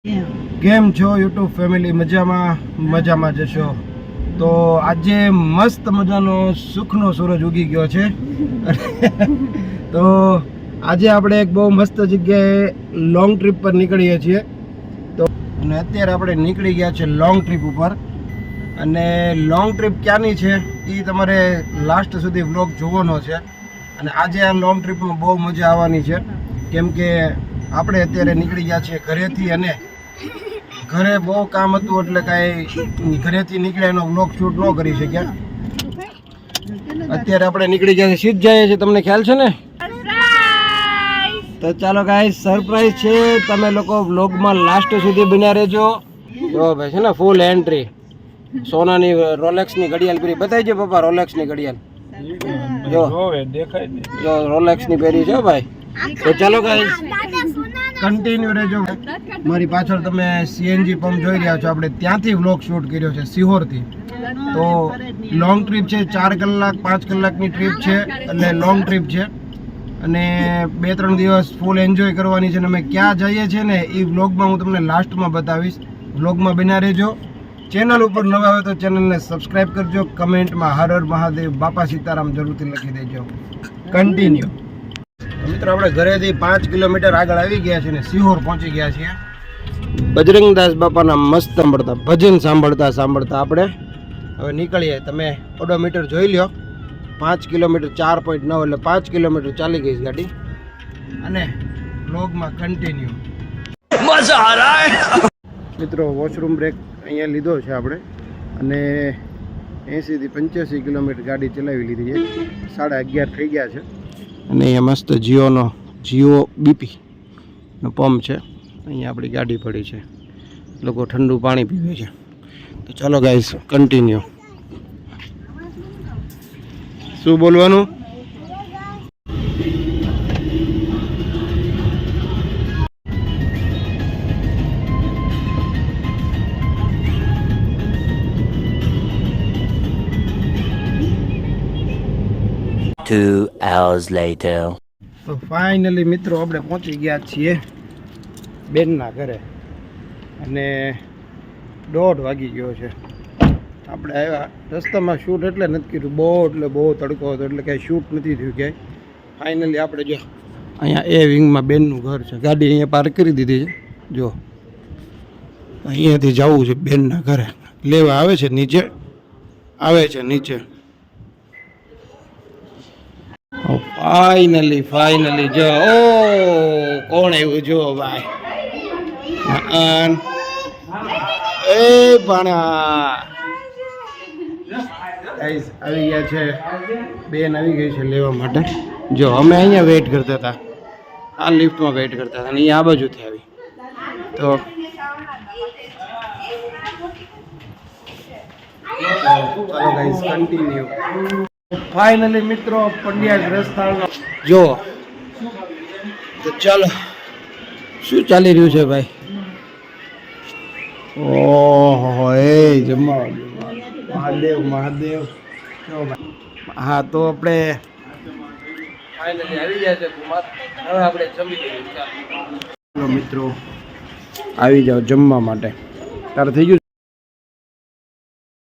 કેમ છો YouTube family? મજામાં જશો તો આજે મસ્ત મજાનો સુખનો સૂરજ ઉગી ગયો છે તો આજે આપણે એક બહુ મસ્ત જગ્યાએ લોંગ ટ્રીપ પર નીકળીએ છીએ તો અને અત્યારે આપણે નીકળી ગયા છે લોંગ ટ્રીપ ઉપર અને લોંગ ટ્રીપ ક્યાંની છે એ તમારે લાસ્ટ સુધી વ્લોગ જોવાનો છે અને આજે આ લોંગ ટ્રીપમાં બહુ મજા આવવાની છે કેમ કે આપણે અત્યારે નીકળી ગયા છીએ ઘરેથી અને ઘરે બહુ કામ હતું એટલે કાંઈ ઘરેથી નીકળ્યા એનો વ્લોગ શૂટ ન કરી શક્યા. અત્યારે આપણે નીકળી ગયા સીધ જઈએ છીએ, તમને ખ્યાલ છે ને? તો ચાલો ગાઈસ, સરપ્રાઈઝ છે, તમે લોકો વ્લોગમાં લાસ્ટ સુધી બન્યા રહેજો. જો ભાઈ છે ને ફૂલ એન્ટ્રી, સોનાની રોલેક્સની ઘડિયાળ પહેરી, બતાવી છે પપ્પા રોલેક્સની ઘડિયાળ, જો રોલેક્સની પહેરી છે ભાઈ. તો ચાલો ગાઈસ કન્ટિન્યુ રહેજો. મારી પાછળ તમે સીએનજી પંપ જોઈ રહ્યા છો, આપણે ત્યાંથી વ્લોગ શૂટ કર્યો છે સિહોરથી. તો લોંગ ટ્રીપ છે, 4 કલાક 5 કલાકની ટ્રીપ છે એટલે લોંગ ટ્રીપ છે અને 2-3 દિવસ ફૂલ એન્જોય કરવાની છે અને અમે ક્યાં જઈએ છીએ ને એ વ્લોગમાં હું તમને લાસ્ટમાં બતાવીશ. વ્લોગમાં બન્યા રહેજો. ચેનલ ઉપર નવા આવે તો ચેનલને સબસ્ક્રાઈબ કરજો. કમેન્ટમાં હર હર મહાદેવ બાપા સીતારામ જરૂરથી લખી દેજો. કન્ટિન્યુ. મિત્રો આપણે ઘરેથી 5 કિલોમીટર આગળ આવી ગયા છે ને સિહોર પહોંચી ગયા છીએ. બજરંગદાસ બાપાના મસ્ત સાંભળતા ભજન સાંભળતા આપણે હવે નીકળીએ. તમે ઓડોમીટર જોઈ લ્યો, 5 કિલોમીટર 4.9 એટલે 5 કિલોમીટર ચાલી ગઈ છે ગાડી અને વ્લોગમાં કન્ટિન્યુ. મજા આ રહા હે. મિત્રો વોશરૂમ બ્રેક અહીંયા લીધો છે આપણે અને 80 થી 85 કિલોમીટર ગાડી ચલાવી લીધી છે. 11:30 થઈ ગયા છે અને અહીંયા મસ્ત જીઓ બીપી નો પંપ છે. અહીંયા આપણી ગાડી પડી છે, લોકો ઠંડુ પાણી પીવે છે. તો ચાલો ગાઈસ કન્ટિન્યુ. શું બોલવાનું? Two hours later. તો ફાઇનલી મિત્રો આપણે પહોંચી ગયા છીએ બેનના ઘરે અને 1:30 વાગી ગયો છે. આપણે આવ્યા રસ્તામાં શૂટ એટલે નથી કર્યું, બહુ તડકો હતો એટલે કાંઈ શૂટ નથી થયું ક્યાંય. ફાઇનલી આપણે જો અહીંયા એ વિંગમાં બેનનું ઘર છે, ગાડી અહીંયા પાર્ક કરી દીધી છે. જો અહીંયાથી જવું છે બેનના ઘરે, લેવા આવે છે નીચે ફાઇનલી જો કોણ આવ્યું જો ભાઈ, એ ભાણા આવી ગયા છે. બેન આવી ગઈ છે લેવા માટે. જો અમે અહીંયા વેઇટ કરતા હતા, આ લિફ્ટમાં વેઇટ કરતા હતા અને અહીંયા આ બાજુથી આવી. તો ચાલો ગાઈસ કન્ટિન્યુ. ફાઇનલી મિત્રો પંડ્યા રસ્તાનો જો. તો ચાલો શું ચાલી રહ્યું છે ભાઈ? ઓહો એ જમવા મહાદેવ. હા તો આપણે ફાઇનલી આવી ગયા છે કુમાર. હવે આપણે જમી લઈએ. ચાલો મિત્રો આવી જાઓ જમવા માટે. તારે થઈ ગયું?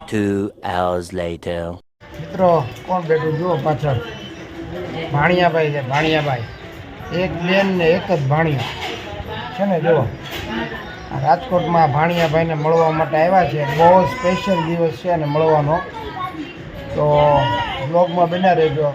2 hours later. મિત્રો કોણ બેઠું જુઓ પાછળ? ભાણિયાભાઈ છે, ભાણિયાભાઈ. એક બેન ને એક જ ભાણિયો છે ને. જુઓ આ રાજકોટમાં ભાણિયાભાઈને મળવા માટે આવ્યા છે. બહુ સ્પેશિયલ દિવસ છે અને મળવાનો. તો બ્લોગમાં બન્યા રહેજો.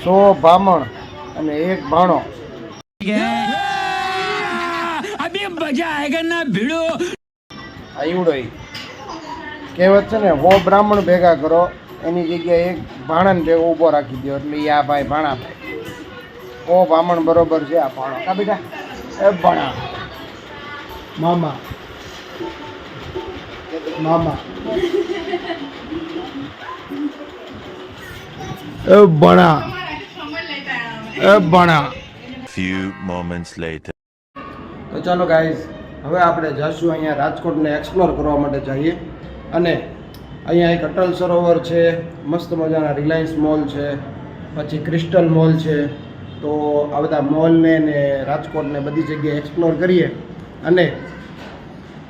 100 ભામણ અને 1 ભાણો. આવડો કહેવત છે ને, 100 બ્રાહ્મણ ભેગા કરો એની જગ્યાએ 1 ભાણાને ભેગો ઊભો રાખી દો એટલે આ ભાઈ ભાણાભાઈ. 100 ભામણ બરોબર છે આ ભાણો. કા બેટા? એ ભાણા મામા એ ભણા. Few moments later. તો ચાલો ગાઈઝ હવે આપણે જઈશું અહીંયા રાજકોટને એક્સપ્લોર કરવા માટે જઈએ. અને અહીંયા એક અટલ સરોવર છે, મસ્ત મજાના રિલાયન્સ મોલ છે, પછી ક્રિસ્ટલ મોલ છે. તો આ બધા મોલને ને રાજકોટને બધી જગ્યાએ એક્સપ્લોર કરીએ અને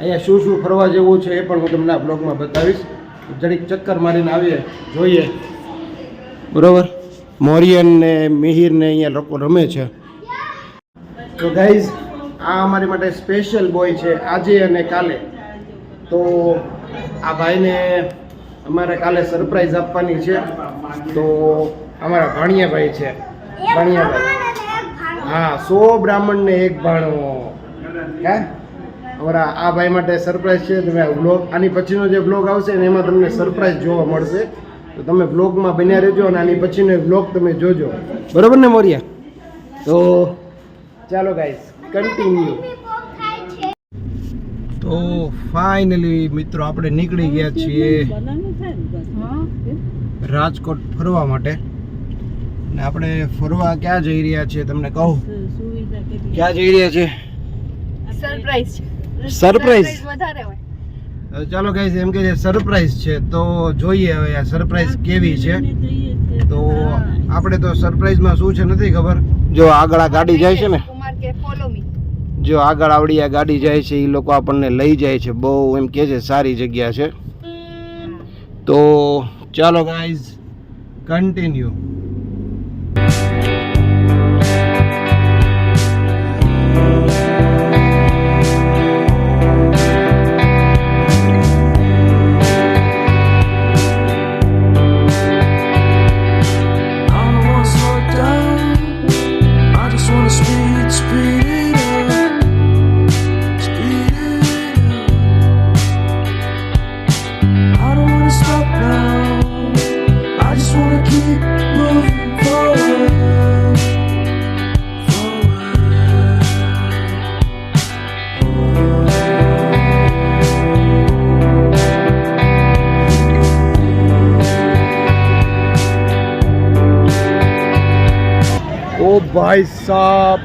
અહીંયા શું શું ફરવા જેવું છે એ પણ હું તમને આ બ્લોગમાં બતાવીશ. જરીક ચક્કર મારીને આવીએ, જોઈએ. બરોબર, મોરિયન ને મિહિર ને અહીંયા લોકો રમે છે. તો ગાઈઝ, આ અમારી માટે સ્પેશિયલ બોય છે આજે અને કાલે. તો આ ભાઈને અમારે કાલે સરપ્રાઈઝ આપવાની છે. તો અમારા ભાણિયાભાઈ છે, ભાણિયાભાઈ. હા, 100 બ્રાહ્મણ ને 1 ભાણો. હા, અમારા આ ભાઈ માટે સરપ્રાઈઝ છે. તમે વ્લોગ આની પછીનો જે વ્લોગ આવશે ને એમાં તમને સરપ્રાઈઝ જોવા મળશે. તો તમે વ્લોગમાં બન્યા રહેજો અને આની પછીનો વ્લોગ તમે જોજો. બરોબર ને મોરિયા? તો ચાલો ગાઈસ, કન્ટિન્યુ. તો ફાઇનલી મિત્રો આપણે નીકળી ગયા છીએ રાજકોટ ફરવા માટે. ને આપણે ફરવા ક્યાં જઈ રહ્યા છીએ તમને કહું? ક્યાં જઈ રહ્યા છીએ? સરપ્રાઈઝ વધારે હોય. ચાલો ગાઈસ, એમ કે સરપ્રાઈઝ છે તો જોઈએ હવે આ સરપ્રાઈઝ કેવી છે. તો આપણે તો સરપ્રાઈઝમાં શું છે નથી ખબર. જો આગળ આ ગાડી જાય છે ને, જો આગળ આવડી આ ગાડી જાય છે, એ લોકો આપણને લઈ જાય છે. બહુ એમ કે છે સારી જગ્યા છે. તો ચાલો ગાઈઝ, કન્ટિન્યુ. ओ भाई साहब,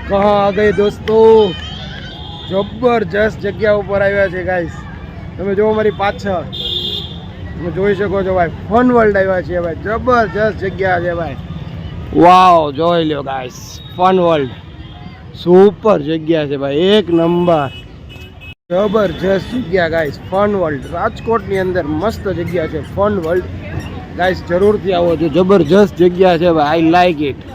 कहाँ आ गए दोस्तों? જબરજસ્ત જગ્યા ઉપર આવ્યા છે ગાઈસ. તમે જો મારી પાછળ તમે જોઈ શકો છો ભાઈ, ફન વર્લ્ડ આવ્યા છે ભાઈ. જબરજસ્ત જગ્યા છે ભાઈ. વાવ, જોઈ લ્યો ગાઈસ, ફન વર્લ્ડ સુપર જગ્યા છે ભાઈ, એક નંબર. જબરજસ્ત જગ્યા ગાઈસ, ફન વર્લ્ડ રાજકોટની અંદર મસ્ત જગ્યા છે ફન વર્લ્ડ. ગાઈસ જરૂરથી આવો છો, જબરજસ્ત જગ્યા છે ભાઈ. I like it.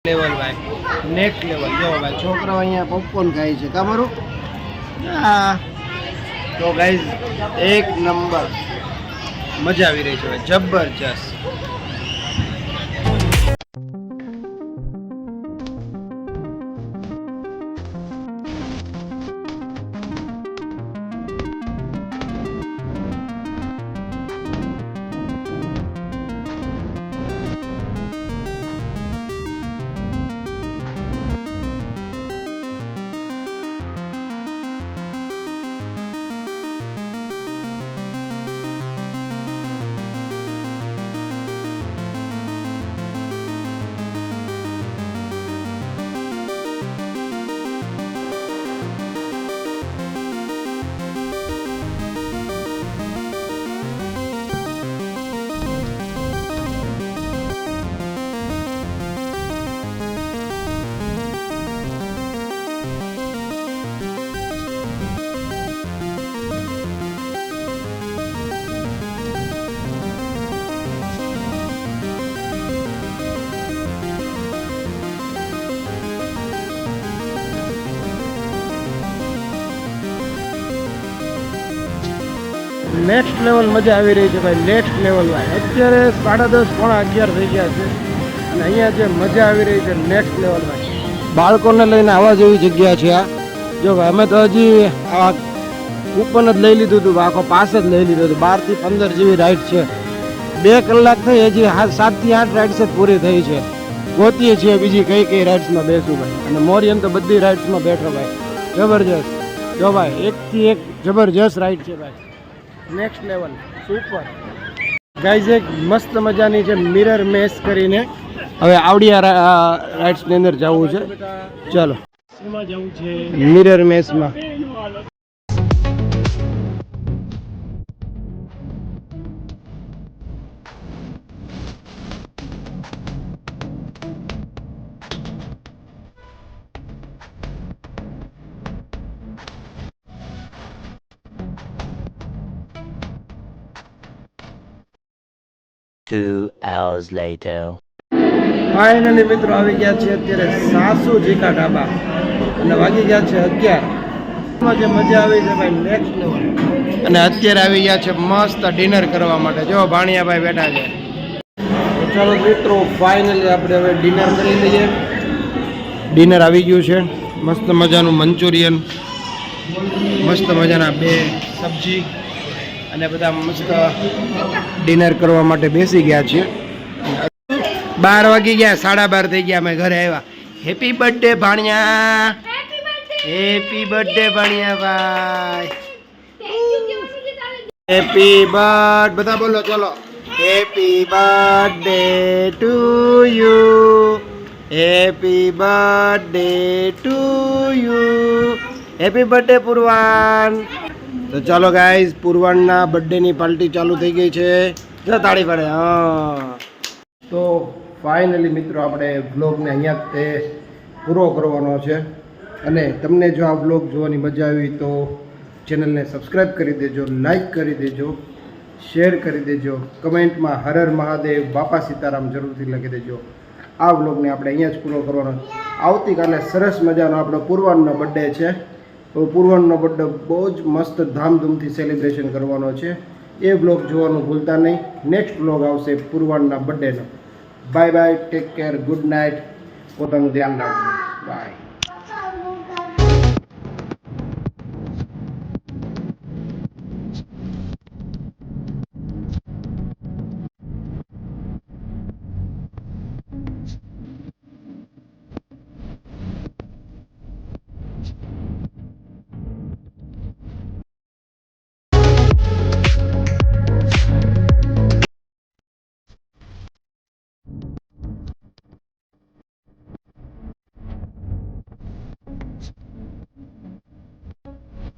લેવલ ભાઈ, નેક્સ્ટ લેવલ. જો ભાઈ છોકરાઓ અહીંયા પોપકોર્ન ખાય છે કા મારું. તો ગાઈઝ એક નંબર મજા આવી રહી છે ભાઈ, જબરજસ્ત. નેક્સ્ટ લેવલ મજા આવી રહી છે ભાઈ, નેક્સ્ટ લેવલ ભાઈ. અત્યારે 10:30 પોણા 11 થઈ ગયા છે અને અહીંયા જે મજા આવી રહી છે નેક્સ્ટ લેવલ ભાઈ. બાળકોને લઈને આવવા જેવી જગ્યા છે આ. જો ભાઈ અમે તો હજી આ કૂપન જ લઈ લીધું હતું, આખો પાસ જ લઈ લીધું હતું. 12 થી 15 જેવી રાઈડ છે. 2 કલાક થઈ, હજી 7 થી 8 રાઈડ્સ જ પૂરી થઈ છે. ગોતીએ છીએ બીજી કઈ રાઈડ્સમાં બેસું ભાઈ. અને મોરિયન તો બધી રાઈડ્સમાં બેઠો ભાઈ, જબરજસ્ત. જો ભાઈ એકથી એક જબરજસ્ત રાઈડ છે ભાઈ, નેક્સ્ટ લેવલ સુપર. ગાઈઝ એક મસ્ત મજાની છે મિરર મેસ કરીને. હવે આવડિયા રાઇડ્સની અંદર જવું છે. ચાલો મિરર મેસમાં. Two hours later. ફાઇનલી મિત્રો આવી ગયા છે અત્યારે સાસુ જીકા ઢાબા અને વાગી ગયા છે 11. જે મજા આવી છે ભાઈ નેક્સ્ટ લેવલ. અને અત્યારે આવી ગયા છે મસ્ત ડિનર કરવા માટે. જો ભાણિયાભાઈ બેઠા છે. તો ચાલો મિત્રો ફાઇનલી આપણે હવે ડિનર કરી લઈએ. ડિનર આવી ગયું છે, મસ્ત મજાનું મંચુરિયન, મસ્ત મજાના 2 સબ્જી અને બધા મસ્ત ડિનર કરવા માટે બેસી ગયા છે. 12 વાગી ગયા, 12:30 થઈ ગયા, અમે ઘરે આવ્યા. હેપી બર્થડે ભાણિયા, હેપી બર્થડે ભાણિયા ભાઈ, હેપી બર્થ. બધા બોલો ચલો, happy birthday to you, happy birthday to you, happy birthday Purvan. તો ચાલો ગાઈઝ પૂર્વાનના બર્થડેની પાર્ટી ચાલુ થઈ ગઈ છે. જો તાળી પડે. હા તો ફાઇનલી મિત્રો આપણે વ્લોગને અહીંયા તે પૂરો કરવાનો છે. અને તમને જો આ વ્લોગ જોવાની મજા આવી તો ચેનલને સબસ્ક્રાઈબ કરી દેજો, લાઈક કરી દેજો, શેર કરી દેજો, કમેન્ટમાં હર હર મહાદેવ બાપા સીતારામ જરૂરથી લખી દેજો. આ વ્લોગને આપણે અહીંયા જ પૂરો કરવાનો. આવતીકાલે સરસ મજાનો આપણો પૂર્વાનનો બર્થડે છે. તો પૂર્વાનનો બર્થડે બહુ જ મસ્ત ધામધૂમથી સેલિબ્રેશન કરવાનો છે. એ વ્લોગ જોવાનું ભૂલતા નહીં. નેક્સ્ટ વ્લોગ આવશે પૂર્વાનના બર્થડેનો. Bye bye, take care, good night, પોતાનું ધ્યાન રાખજો, બાય.